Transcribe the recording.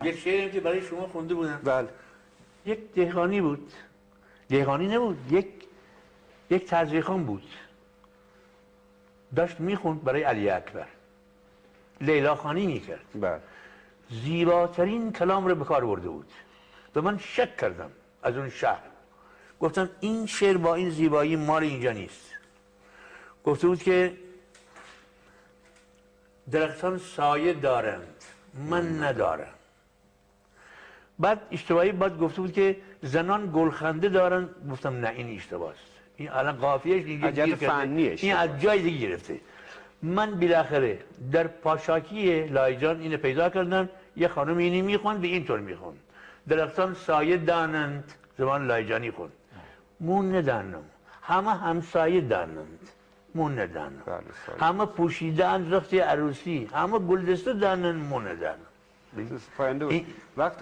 یک شعری که برای شما خونده بودم. بله. یک دهقانی بود، دهقانی نبود، یک تزریخان بود، داشت میخوند برای علی اکبر، لیلا خانی میکرد. بله. زیباترین کلام رو به کار برده بود و من شک کردم از اون شهر، گفتم این شعر با این زیبایی مال اینجا نیست. گفته بود که درختان سایه دارند من ندارم. بعد اشتباهی بعد گفته بود که زنان گلخنده دارن. گفتم نه این اشتباهه. این الان قافیه‌اش حاجت فنیه، این از جای دیگه گرفته. من بالاخره در پاشاکی لایجان اینو پیدا کردم، یه خانم اینی میخوند به اینطور میخوند درختان سایه دانند، زبان لایجانی خوند. مون ندانم همه همسایه دانند، مون ندانم همه پوشیدن رخت عروسی، همه گلدسته دانند، مون ندانم. وقت